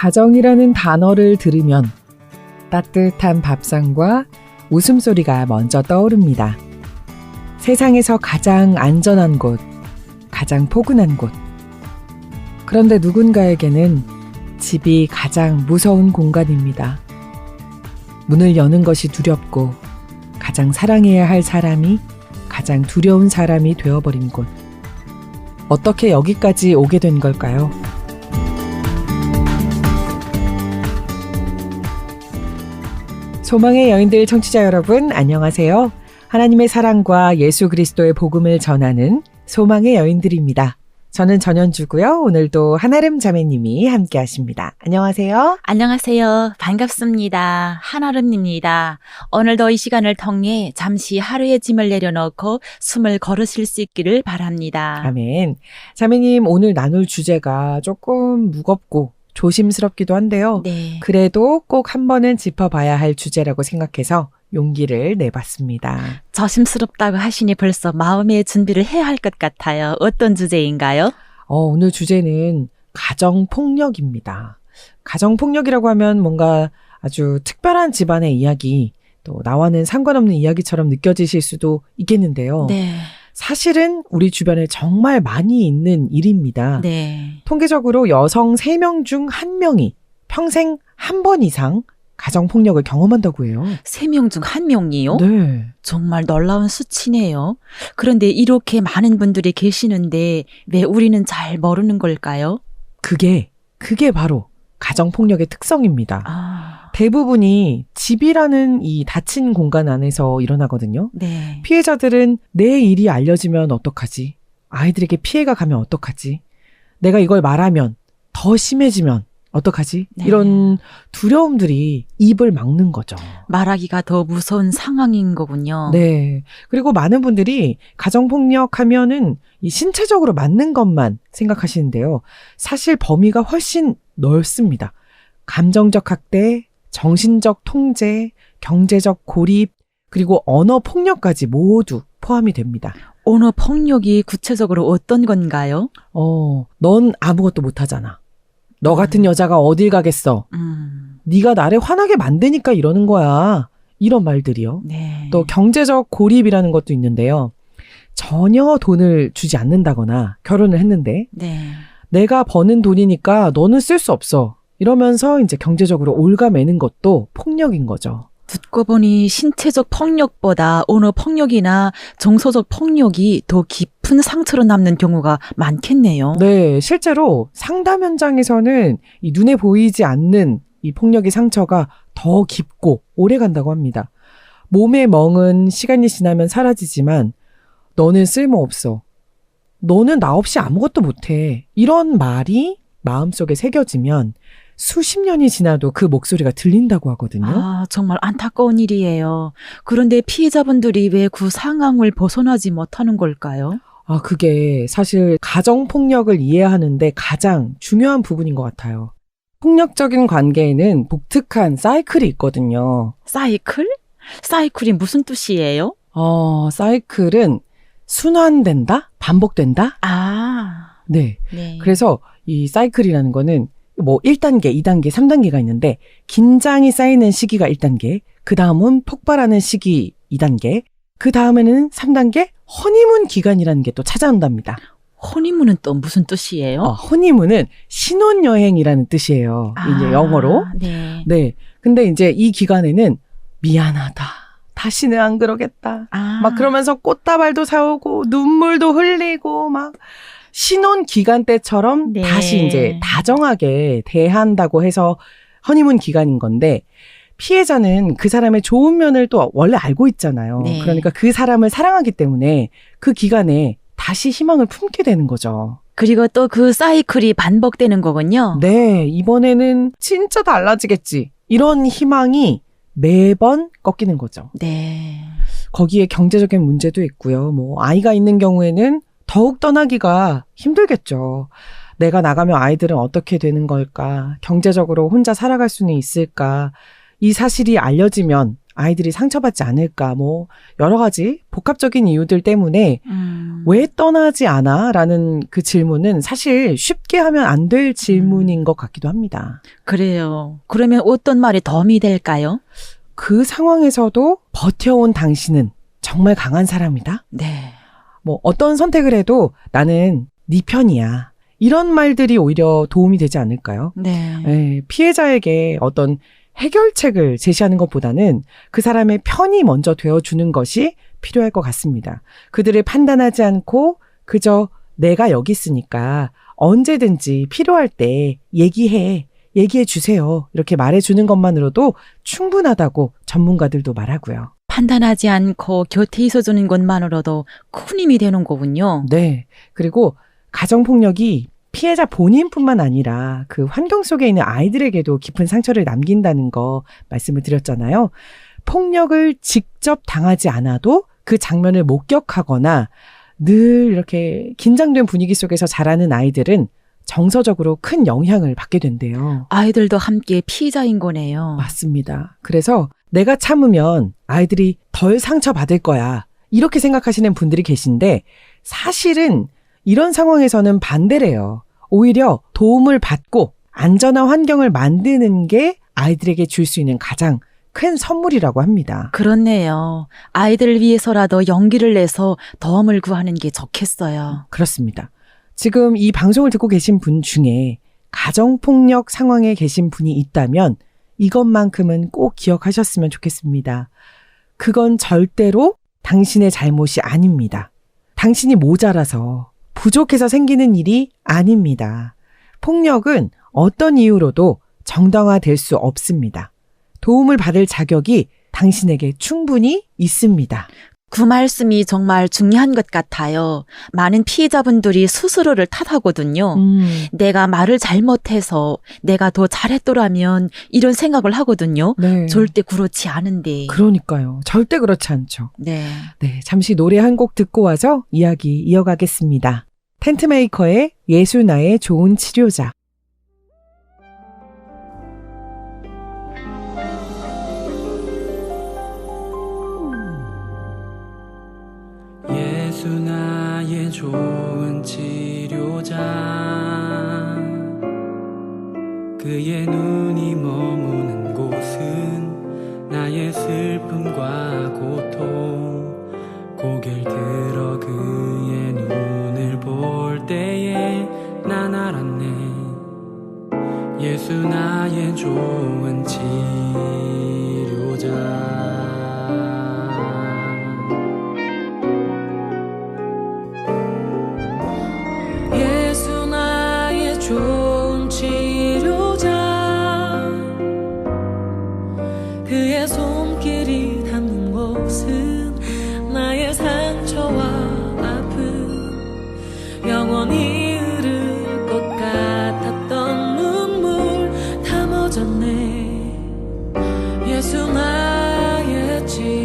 가정이라는 단어를 들으면 따뜻한 밥상과 웃음소리가 먼저 떠오릅니다. 세상에서 가장 안전한 곳, 가장 포근한 곳. 그런데 누군가에게는 집이 가장 무서운 공간입니다. 문을 여는 것이 두렵고 가장 사랑해야 할 사람이 가장 두려운 사람이 되어버린 곳. 어떻게 여기까지 오게 된 걸까요? 소망의 여인들 청취자 여러분, 안녕하세요. 하나님의 사랑과 예수 그리스도의 복음을 전하는 소망의 여인들입니다. 저는 전현주고요. 오늘도 한아름 자매님이 함께 하십니다. 안녕하세요. 안녕하세요. 반갑습니다. 한아름입니다. 오늘도 이 시간을 통해 잠시 하루의 짐을 내려놓고 숨을 걸으실 수 있기를 바랍니다. 아멘. 자매님, 오늘 나눌 주제가 조금 무겁고 조심스럽기도 한데요. 네. 그래도 꼭 한 번은 짚어봐야 할 주제라고 생각해서 용기를 내봤습니다. 조심스럽다고 하시니 벌써 마음의 준비를 해야 할 것 같아요. 어떤 주제인가요? 오늘 주제는 가정폭력입니다. 가정폭력이라고 하면 뭔가 아주 특별한 집안의 이야기, 또 나와는 상관없는 이야기처럼 느껴지실 수도 있겠는데요. 네. 사실은 우리 주변에 정말 많이 있는 일입니다. 네. 통계적으로 여성 3명 중 1명이 평생 한 번 이상 가정폭력을 경험한다고 해요. 3명 중 1명이요? 네. 정말 놀라운 수치네요. 그런데 이렇게 많은 분들이 계시는데 왜 우리는 잘 모르는 걸까요? 그게 바로 가정폭력의 특성입니다. 대부분이 집이라는 이 닫힌 공간 안에서 일어나거든요. 네. 피해자들은 내 일이 알려지면 어떡하지? 아이들에게 피해가 가면 어떡하지? 내가 이걸 말하면 더 심해지면 어떡하지? 네. 이런 두려움들이 입을 막는 거죠. 말하기가 더 무서운 상황인 거군요. 네. 그리고 많은 분들이 가정폭력 하면은 이 신체적으로 맞는 것만 생각하시는데요. 사실 범위가 훨씬 넓습니다. 감정적 학대, 정신적 통제, 경제적 고립, 그리고 언어 폭력까지 모두 포함이 됩니다. 언어 폭력이 구체적으로 어떤 건가요? 넌 아무것도 못하잖아. 너 같은 여자가 어딜 가겠어. 네가 나를 화나게 만드니까 이러는 거야. 이런 말들이요. 네. 또 경제적 고립이라는 것도 있는데요. 전혀 돈을 주지 않는다거나 결혼을 했는데 네. 내가 버는 돈이니까 너는 쓸 수 없어. 이러면서 이제 경제적으로 올가매는 것도 폭력인 거죠. 듣고 보니 신체적 폭력보다 언어 폭력이나 정서적 폭력이 더 깊은 상처로 남는 경우가 많겠네요. 네, 실제로 상담 현장에서는 이 눈에 보이지 않는 이 폭력의 상처가 더 깊고 오래 간다고 합니다. 몸의 멍은 시간이 지나면 사라지지만 너는 쓸모없어. 너는 나 없이 아무것도 못해. 이런 말이 마음속에 새겨지면 수십 년이 지나도 그 목소리가 들린다고 하거든요. 정말 안타까운 일이에요. 그런데 피해자분들이 왜 그 상황을 벗어나지 못하는 걸까요? 그게 사실 가정폭력을 이해하는데 가장 중요한 부분인 것 같아요. 폭력적인 관계에는 독특한 사이클이 있거든요. 사이클? 사이클이 무슨 뜻이에요? 사이클은 순환된다? 반복된다? 네. 네. 그래서 이 사이클이라는 거는 1단계, 2단계, 3단계가 있는데 긴장이 쌓이는 시기가 1단계, 그 다음은 폭발하는 시기 2단계, 그 다음에는 3단계 허니문 기간이라는 게 또 찾아온답니다. 허니문은 또 무슨 뜻이에요? 허니문은 신혼여행이라는 뜻이에요. 이제 영어로. 네. 네. 근데 이제 이 기간에는 미안하다. 다시는 안 그러겠다. 막 그러면서 꽃다발도 사오고 눈물도 흘리고 막 신혼 기간 때처럼 네. 다시 이제 다정하게 대한다고 해서 허니문 기간인 건데 피해자는 그 사람의 좋은 면을 또 원래 알고 있잖아요. 네. 그러니까 그 사람을 사랑하기 때문에 그 기간에 다시 희망을 품게 되는 거죠. 그리고 또 그 사이클이 반복되는 거군요. 네, 이번에는 진짜 달라지겠지. 이런 희망이 매번 꺾이는 거죠. 네. 거기에 경제적인 문제도 있고요. 아이가 있는 경우에는 더욱 떠나기가 힘들겠죠. 내가 나가면 아이들은 어떻게 되는 걸까? 경제적으로 혼자 살아갈 수는 있을까? 이 사실이 알려지면 아이들이 상처받지 않을까, 여러 가지 복합적인 이유들 때문에 왜 떠나지 않아? 라는 그 질문은 사실 쉽게 하면 안 될 질문인 것 같기도 합니다. 그래요. 그러면 어떤 말이 덤이 될까요? 그 상황에서도 버텨온 당신은 정말 강한 사람이다? 네. 어떤 선택을 해도 나는 네 편이야. 이런 말들이 오히려 도움이 되지 않을까요? 네. 피해자에게 어떤 해결책을 제시하는 것보다는 그 사람의 편이 먼저 되어주는 것이 필요할 것 같습니다. 그들을 판단하지 않고 그저 내가 여기 있으니까 언제든지 필요할 때 얘기해 주세요. 이렇게 말해주는 것만으로도 충분하다고 전문가들도 말하고요. 판단하지 않고 곁에 있어주는 것만으로도 큰 힘이 되는 거군요. 네. 그리고 가정폭력이 피해자 본인뿐만 아니라 그 환경 속에 있는 아이들에게도 깊은 상처를 남긴다는 거 말씀을 드렸잖아요. 폭력을 직접 당하지 않아도 그 장면을 목격하거나 늘 이렇게 긴장된 분위기 속에서 자라는 아이들은 정서적으로 큰 영향을 받게 된대요. 아이들도 함께 피해자인 거네요. 맞습니다. 그래서 내가 참으면 아이들이 덜 상처받을 거야. 이렇게 생각하시는 분들이 계신데 사실은 이런 상황에서는 반대래요. 오히려 도움을 받고 안전한 환경을 만드는 게 아이들에게 줄 수 있는 가장 큰 선물이라고 합니다. 그렇네요. 아이들을 위해서라도 용기를 내서 도움을 구하는 게 좋겠어요. 그렇습니다. 지금 이 방송을 듣고 계신 분 중에 가정폭력 상황에 계신 분이 있다면 이것만큼은 꼭 기억하셨으면 좋겠습니다. 그건 절대로 당신의 잘못이 아닙니다. 당신이 모자라서 부족해서 생기는 일이 아닙니다. 폭력은 어떤 이유로도 정당화될 수 없습니다. 도움을 받을 자격이 당신에게 충분히 있습니다. 그 말씀이 정말 중요한 것 같아요. 많은 피해자분들이 스스로를 탓하거든요. 내가 말을 잘못해서 내가 더 잘했더라면 이런 생각을 하거든요. 네. 절대 그렇지 않은데. 그러니까요. 절대 그렇지 않죠. 네. 네, 잠시 노래 한 곡 듣고 와서 이야기 이어가겠습니다. 텐트메이커의 예수 나의 좋은 치료자. 예수 나의 좋은 치료자 그의 눈이 머무는 곳은 나의 슬픔과 고통 고개를 들어 그의 눈을 볼 때에 난 알았네 예수 나의 좋은 치료자 좋은 치료자 그의 손길이 닿는 곳은 나의 상처와 아픔 영원히 흐를 것 같았던 눈물 다 멎었네 예수 나의 치료자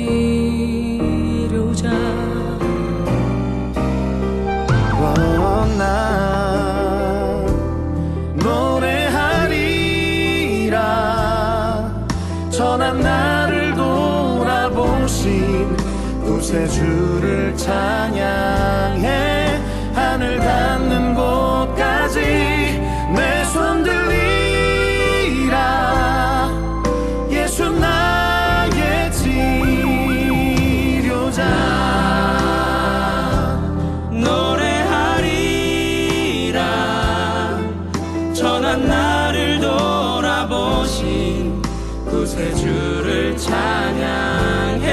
선한 나를 돌아보신 구세주를 찬양해 하늘 닿는 곳까지 내 손 들리라 예수 나의 치료자 노래하리라 선한 나를 돌아보신 구세주를 찬양해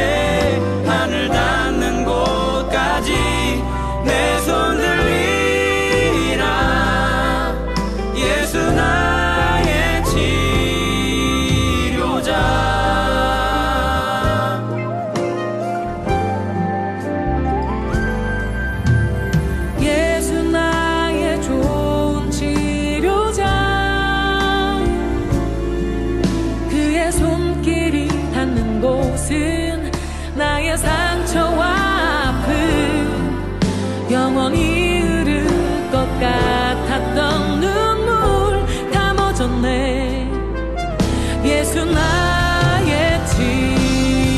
하늘 닿는 곳까지 내 손 들리라 예수 나의 치료자 예수 나의 좋은 치료자 그의 손길이 닿는 곳은 나의 상처와 아픔 영원히 흐를 것 같았던 눈물 다 멎었네 예수 나의 치료자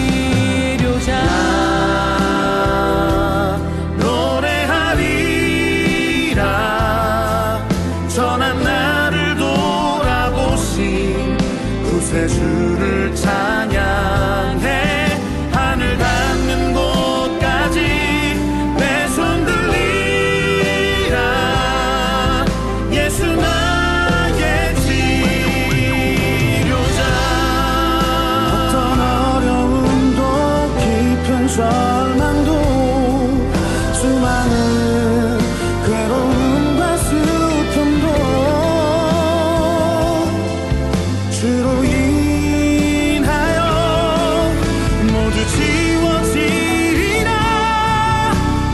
절망도 수많은 괴로움과 슬픔도 주로 인하여 모두 지워지리라.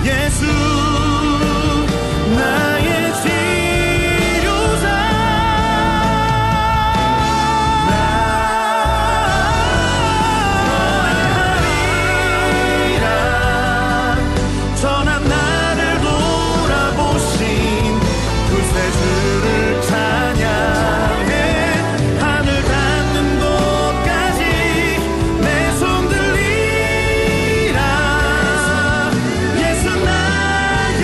예수 나의 치료자. 노래하리라. 전한 나를 돌아보신 구세주를 찬양해. 하늘 닿는 곳까지 내 손 들리라. 예수 나의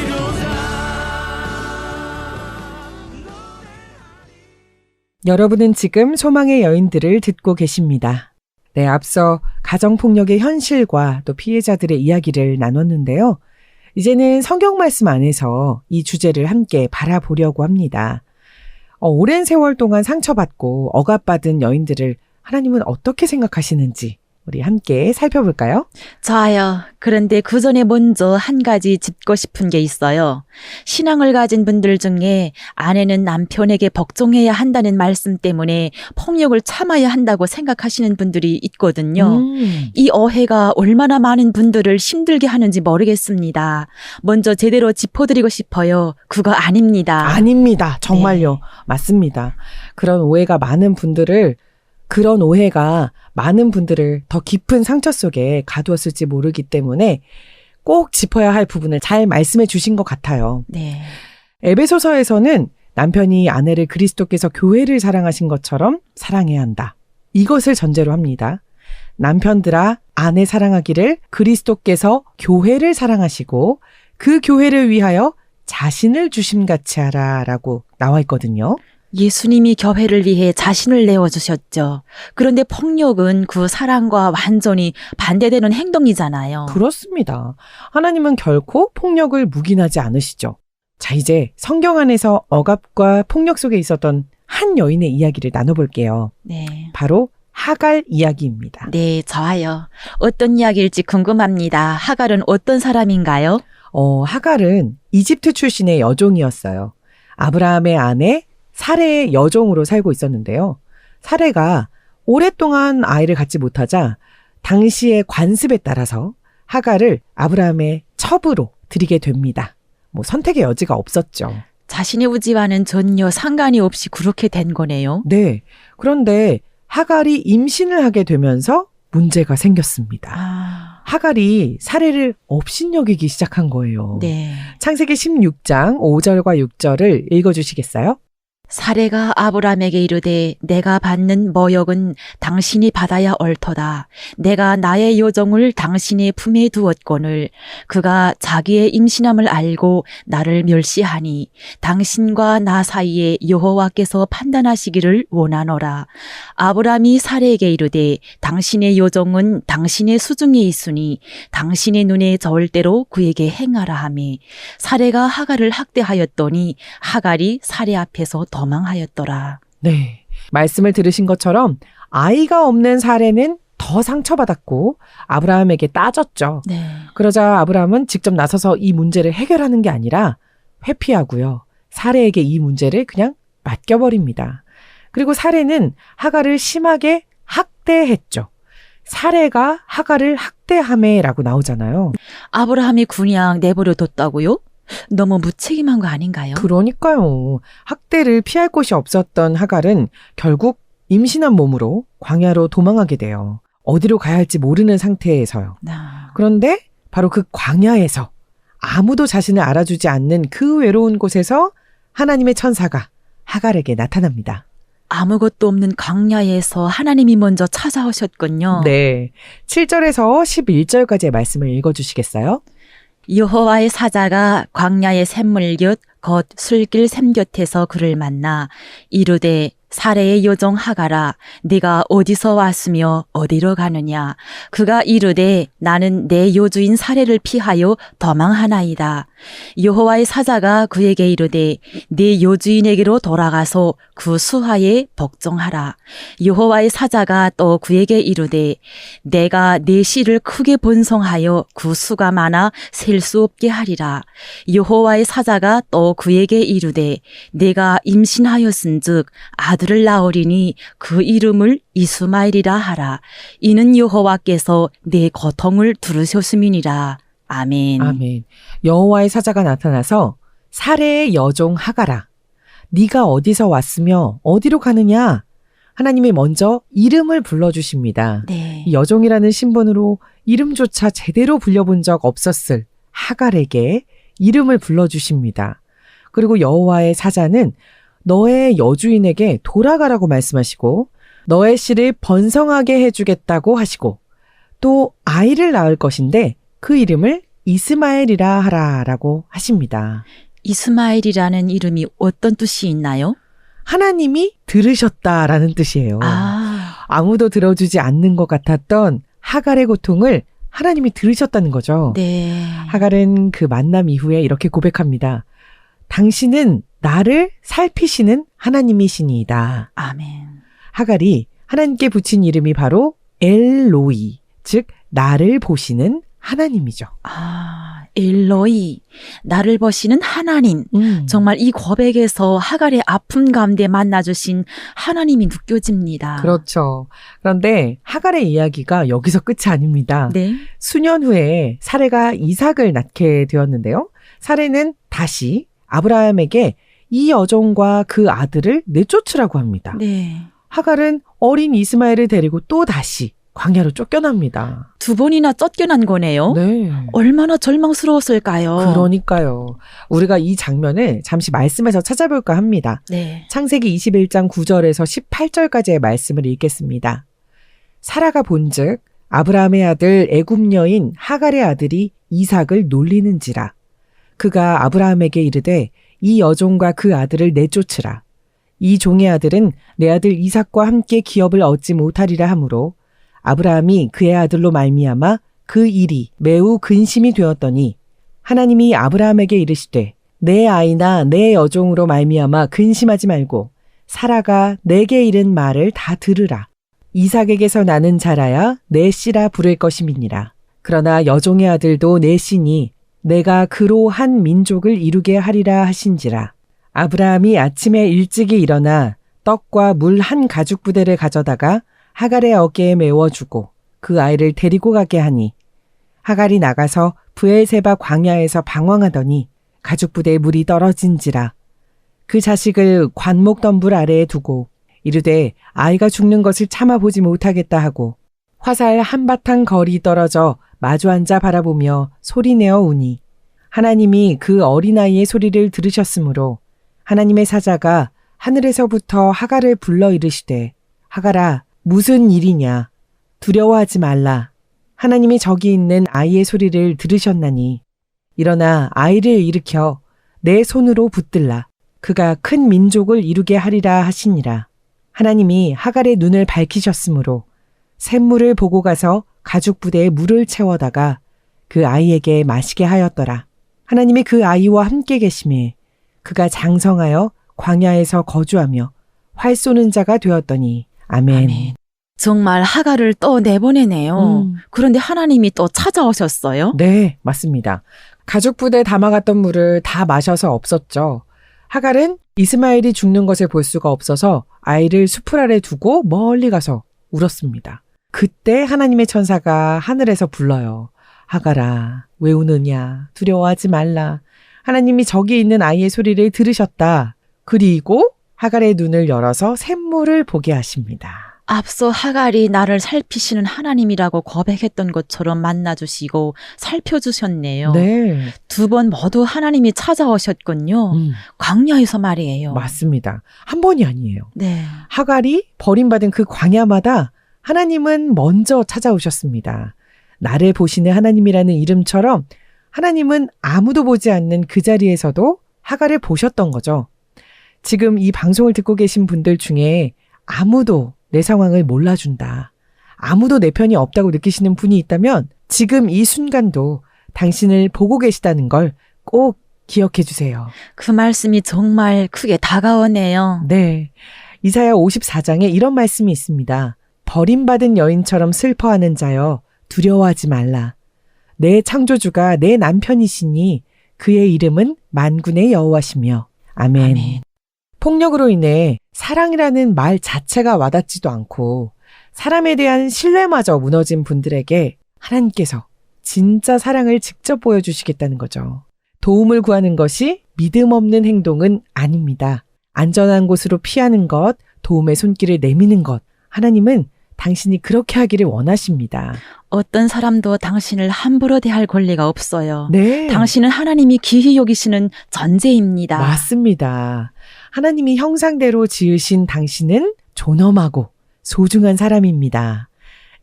치료자. 여러분은 지금 소망의 여인들을 듣고 계십니다. 네, 앞서 가정폭력의 현실과 또 피해자들의 이야기를 나눴는데요. 이제는 성경 말씀 안에서 이 주제를 함께 바라보려고 합니다. 오랜 세월 동안 상처받고 억압받은 여인들을 하나님은 어떻게 생각하시는지 우리 함께 살펴볼까요? 좋아요. 그런데 그 전에 먼저 한 가지 짚고 싶은 게 있어요. 신앙을 가진 분들 중에 아내는 남편에게 복종해야 한다는 말씀 때문에 폭력을 참아야 한다고 생각하시는 분들이 있거든요. 이 오해가 얼마나 많은 분들을 힘들게 하는지 모르겠습니다. 먼저 제대로 짚어드리고 싶어요. 그거 아닙니다. 아닙니다. 정말요. 네. 맞습니다. 그런 오해가 많은 분들을 더 깊은 상처 속에 가두었을지 모르기 때문에 꼭 짚어야 할 부분을 잘 말씀해 주신 것 같아요. 네. 에베소서에서는 남편이 아내를 그리스도께서 교회를 사랑하신 것처럼 사랑해야 한다. 이것을 전제로 합니다. 남편들아 아내 사랑하기를 그리스도께서 교회를 사랑하시고 그 교회를 위하여 자신을 주심같이 하라라고 나와 있거든요. 예수님이 교회를 위해 자신을 내어주셨죠. 그런데 폭력은 그 사랑과 완전히 반대되는 행동이잖아요. 그렇습니다. 하나님은 결코 폭력을 묵인하지 않으시죠. 자, 이제 성경 안에서 억압과 폭력 속에 있었던 한 여인의 이야기를 나눠볼게요. 네. 바로 하갈 이야기입니다. 네, 좋아요. 어떤 이야기일지 궁금합니다. 하갈은 어떤 사람인가요? 하갈은 이집트 출신의 여종이었어요. 아브라함의 아내 사레의 여종으로 살고 있었는데요. 사레가 오랫동안 아이를 갖지 못하자 당시의 관습에 따라서 하갈을 아브라함의 첩으로 드리게 됩니다. 선택의 여지가 없었죠. 자신의 우지와는 전혀 상관이 없이 그렇게 된 거네요. 네. 그런데 하갈이 임신을 하게 되면서 문제가 생겼습니다. 하갈이 사레를 업신여기기 시작한 거예요. 네. 창세기 16장 5절과 6절을 읽어주시겠어요? 사레가 아브람에게 이르되 내가 받는 모욕은 당신이 받아야 옳도다. 내가 나의 여종을 당신의 품에 두었거늘 그가 자기의 임신함을 알고 나를 멸시하니 당신과 나 사이에 여호와께서 판단하시기를 원하노라. 아브람이 사레에게 이르되 당신의 여종은 당신의 수중에 있으니 당신의 눈에 좋을 대로 그에게 행하라 하매 사레가 하갈을 학대하였더니 하갈이 사레 앞에서 도망하였더라. 네. 말씀을 들으신 것처럼 아이가 없는 사레는 더 상처받았고 아브라함에게 따졌죠. 네. 그러자 아브라함은 직접 나서서 이 문제를 해결하는 게 아니라 회피하고요. 사레에게 이 문제를 그냥 맡겨버립니다. 그리고 사레는 하갈을 심하게 학대했죠. 사레가 하갈을 학대하매라고 나오잖아요. 아브라함이 그냥 내버려 뒀다고요? 너무 무책임한 거 아닌가요? 그러니까요. 학대를 피할 곳이 없었던 하갈은 결국 임신한 몸으로 광야로 도망하게 돼요. 어디로 가야 할지 모르는 상태에서요. 그런데 바로 그 광야에서 아무도 자신을 알아주지 않는 그 외로운 곳에서 하나님의 천사가 하갈에게 나타납니다. 아무것도 없는 광야에서 하나님이 먼저 찾아오셨군요. 네. 7절에서 11절까지의 말씀을 읽어주시겠어요? 여호와의 사자가 광야의 샘물 곁 곧 술길 샘 곁에서 그를 만나 이르되 사레의 여종 하가라 네가 어디서 왔으며 어디로 가느냐 그가 이르되 나는 내 여주인 사레를 피하여 도망하나이다. 여호와의 사자가 그에게 이르되 네 여주인에게로 돌아가서 그 수하에 복종하라. 여호와의 사자가 또 그에게 이르되 내가 네 씨를 크게 번성하여 그 수가 많아 셀 수 없게 하리라. 여호와의 사자가 또 그에게 이르되 내가 임신하였은즉 아들을 낳으리니 그 이름을 이스마엘이라 하라. 이는 여호와께서 내 고통을 들으셨음이니라. 아멘. 아멘. 여호와의 사자가 나타나서 사레의 여종 하가라. 네가 어디서 왔으며 어디로 가느냐? 하나님이 먼저 이름을 불러주십니다. 네. 이 여종이라는 신분으로 이름조차 제대로 불려본 적 없었을 하갈에게 이름을 불러주십니다. 그리고 여호와의 사자는 너의 여주인에게 돌아가라고 말씀하시고 너의 씨를 번성하게 해주겠다고 하시고 또 아이를 낳을 것인데 그 이름을 이스마엘이라 하라라고 하십니다. 이스마엘이라는 이름이 어떤 뜻이 있나요? 하나님이 들으셨다라는 뜻이에요. 아무도 들어주지 않는 것 같았던 하갈의 고통을 하나님이 들으셨다는 거죠. 네. 하갈은 그 만남 이후에 이렇게 고백합니다. 당신은 나를 살피시는 하나님이시니이다. 아멘. 하갈이 하나님께 붙인 이름이 바로 엘로이, 즉 나를 보시는 하나님이죠. 엘로이, 나를 보시는 하나님. 정말 이 고백에서 하갈의 아픔 가운데 만나주신 하나님이 느껴집니다. 그렇죠. 그런데 하갈의 이야기가 여기서 끝이 아닙니다. 네. 수년 후에 사레가 이삭을 낳게 되었는데요. 사레는 다시 아브라함에게 이 여종과 그 아들을 내쫓으라고 합니다. 네. 하갈은 어린 이스마엘을 데리고 또 다시 광야로 쫓겨납니다. 두 번이나 쫓겨난 거네요. 네. 얼마나 절망스러웠을까요? 그러니까요. 우리가 이 장면을 잠시 말씀에서 찾아볼까 합니다. 네. 창세기 21장 9절에서 18절까지의 말씀을 읽겠습니다. 사라가 본즉 아브라함의 아들 애굽 여인 하갈의 아들이 이삭을 놀리는지라. 그가 아브라함에게 이르되 이 여종과 그 아들을 내쫓으라. 이 종의 아들은 내 아들 이삭과 함께 기업을 얻지 못하리라 하므로 아브라함이 그의 아들로 말미암아 그 일이 매우 근심이 되었더니 하나님이 아브라함에게 이르시되 내 아이나 내 여종으로 말미암아 근심하지 말고 사라가 내게 이른 말을 다 들으라. 이삭에게서 나는 자라야 내 씨라 부를 것임이니라. 그러나 여종의 아들도 내 씨니 내가 그로 한 민족을 이루게 하리라 하신지라. 아브라함이 아침에 일찍이 일어나 떡과 물 한 가죽 부대를 가져다가 하갈의 어깨에 메워주고 그 아이를 데리고 가게 하니 하갈이 나가서 브엘세바 광야에서 방황하더니 가죽 부대에 물이 떨어진지라. 그 자식을 관목 덤불 아래에 두고 이르되 아이가 죽는 것을 참아보지 못하겠다 하고 화살 한바탕 거리 떨어져 마주 앉아 바라보며 소리내어 우니 하나님이 그 어린아이의 소리를 들으셨으므로 하나님의 사자가 하늘에서부터 하갈을 불러 이르시되 하갈아 무슨 일이냐 두려워하지 말라. 하나님이 저기 있는 아이의 소리를 들으셨나니 일어나 아이를 일으켜 내 손으로 붙들라. 그가 큰 민족을 이루게 하리라 하시니라. 하나님이 하갈의 눈을 밝히셨으므로 샘물을 보고 가서 가죽 부대에 물을 채워다가 그 아이에게 마시게 하였더라. 하나님이 그 아이와 함께 계심에 그가 장성하여 광야에서 거주하며 활 쏘는 자가 되었더니 아멘. 아멘. 정말 하갈을 또 내보내네요. 그런데 하나님이 또 찾아오셨어요? 네, 맞습니다. 가죽 부대에 담아갔던 물을 다 마셔서 없었죠. 하갈은 이스마엘이 죽는 것을 볼 수가 없어서 아이를 수풀 아래 두고 멀리 가서 울었습니다. 그때 하나님의 천사가 하늘에서 불러요. 하갈아, 왜 우느냐? 두려워하지 말라. 하나님이 저기 있는 아이의 소리를 들으셨다. 그리고 하갈의 눈을 열어서 샘물을 보게 하십니다. 앞서 하갈이 나를 살피시는 하나님이라고 고백했던 것처럼 만나주시고 살펴주셨네요. 네. 두 번 모두 하나님이 찾아오셨군요. 광야에서 말이에요. 맞습니다. 한 번이 아니에요. 네. 하갈이 버림받은 그 광야마다 하나님은 먼저 찾아오셨습니다. 나를 보시는 하나님이라는 이름처럼 하나님은 아무도 보지 않는 그 자리에서도 하갈을 보셨던 거죠. 지금 이 방송을 듣고 계신 분들 중에 아무도 내 상황을 몰라준다. 아무도 내 편이 없다고 느끼시는 분이 있다면 지금 이 순간도 당신을 보고 계시다는 걸 꼭 기억해 주세요. 그 말씀이 정말 크게 다가오네요. 네. 이사야 54장에 이런 말씀이 있습니다. 버림받은 여인처럼 슬퍼하는 자여 두려워하지 말라. 내 창조주가 내 남편이시니 그의 이름은 만군의 여호와시며. 아멘. 아멘. 폭력으로 인해 사랑이라는 말 자체가 와닿지도 않고 사람에 대한 신뢰마저 무너진 분들에게 하나님께서 진짜 사랑을 직접 보여주시겠다는 거죠. 도움을 구하는 것이 믿음 없는 행동은 아닙니다. 안전한 곳으로 피하는 것, 도움의 손길을 내미는 것, 하나님은 당신이 그렇게 하기를 원하십니다. 어떤 사람도 당신을 함부로 대할 권리가 없어요. 네. 당신은 하나님이 귀히 여기시는 전제입니다. 맞습니다. 하나님이 형상대로 지으신 당신은 존엄하고 소중한 사람입니다.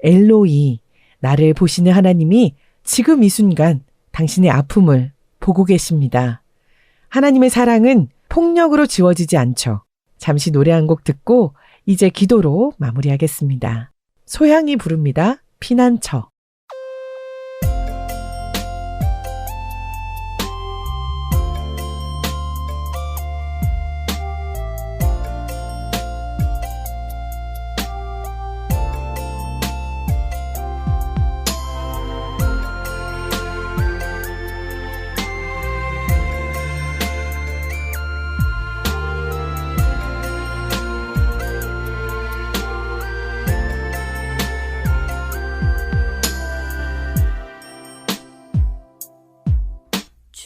엘로이, 나를 보시는 하나님이 지금 이 순간 당신의 아픔을 보고 계십니다. 하나님의 사랑은 폭력으로 지워지지 않죠. 잠시 노래 한 곡 듣고 이제 기도로 마무리하겠습니다. 소향이 부릅니다. 피난처.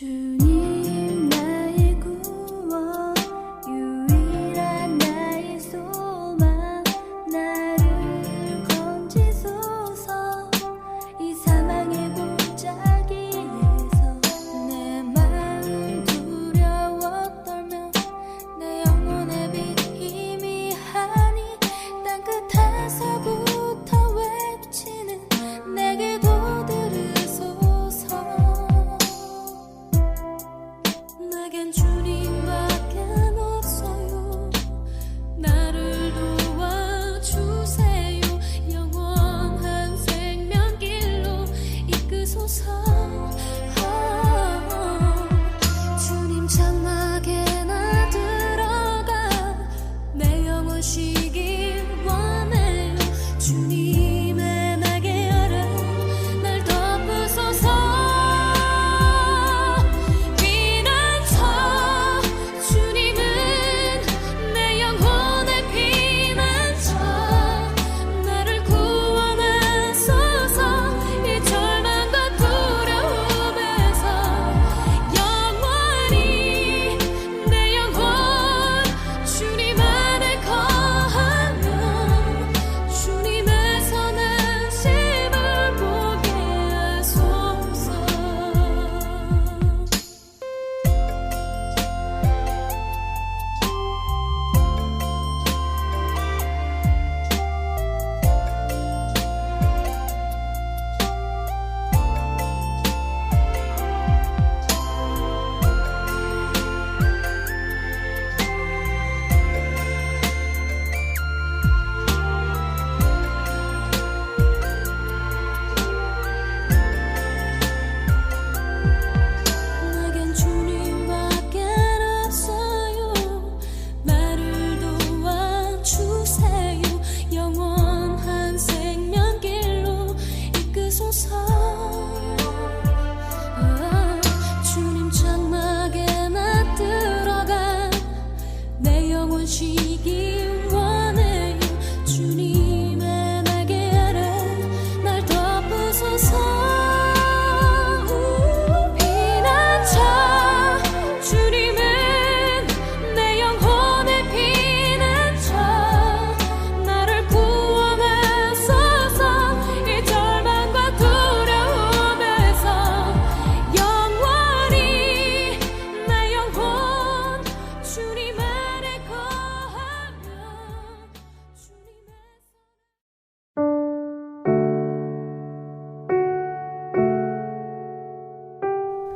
주님 나의 구원 유일한 나의 소망 나를 건지소서 이 사망의 골짜기에서 내 마음 두려워 떨며 내 영혼의 빛 희미하니 땅끝에서부터 외치는 내 기도 들으소서 내겐 주님밖엔 없어요 나를 도와주세요 영원한 생명길로 이끄소서 주님 장막에 나 들어가 내 영혼 쉬길 원해요 주님의 내게 열어 날 덮으소서 내겐 주님밖엔 없어요 나를 도와주세요 영원한 생명길로 이끄소서 주님 장막에 나 들어가 내 영혼 쉬길 원해요 주님의 내게 아래 날 덮으소서 주님은 내 영혼의 피난처 나를 구원하소서 이 절망과 두려움에서 영원히 내 영혼 주님 안에 거하며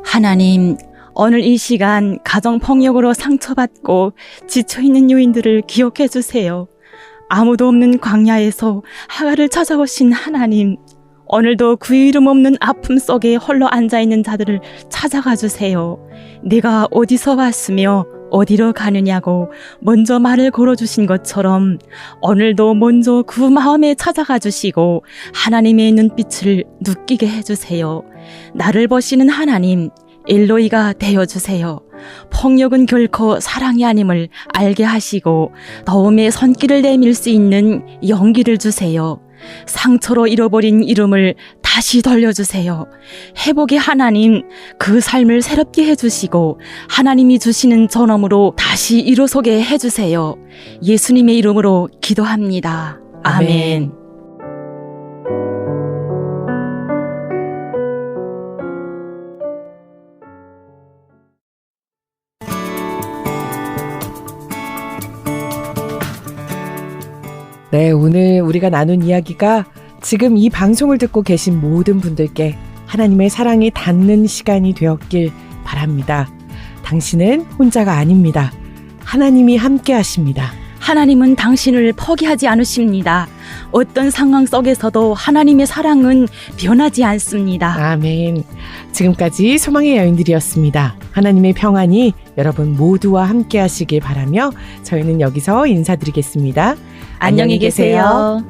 하나님, 오늘 이 시간 가정폭력으로 상처받고 지쳐있는 요인들을 기억해 주세요. 아무도 없는 광야에서 하갈을 찾아오신 하나님, 오늘도 그 이름 없는 아픔 속에 홀로 앉아있는 자들을 찾아가 주세요. 내가 어디서 왔으며 어디로 가느냐고 먼저 말을 걸어주신 것처럼 오늘도 먼저 그 마음에 찾아가 주시고 하나님의 눈빛을 느끼게 해주세요. 나를 보시는 하나님, 엘로이가 되어주세요. 폭력은 결코 사랑이 아님을 알게 하시고 도움의 손길을 내밀 수 있는 용기를 주세요. 상처로 잃어버린 이름을 다시 돌려주세요. 회복의 하나님, 그 삶을 새롭게 해주시고 하나님이 주시는 전엄으로 다시 일어서게 해주세요. 예수님의 이름으로 기도합니다. 아멘. 네, 오늘 우리가 나눈 이야기가 지금 이 방송을 듣고 계신 모든 분들께 하나님의 사랑이 닿는 시간이 되었길 바랍니다. 당신은 혼자가 아닙니다. 하나님이 함께 하십니다. 하나님은 당신을 포기하지 않으십니다. 어떤 상황 속에서도 하나님의 사랑은 변하지 않습니다. 아멘. 지금까지 소망의 여인들이었습니다. 하나님의 평안이 여러분 모두와 함께 하시길 바라며 저희는 여기서 인사드리겠습니다. 안녕히 계세요.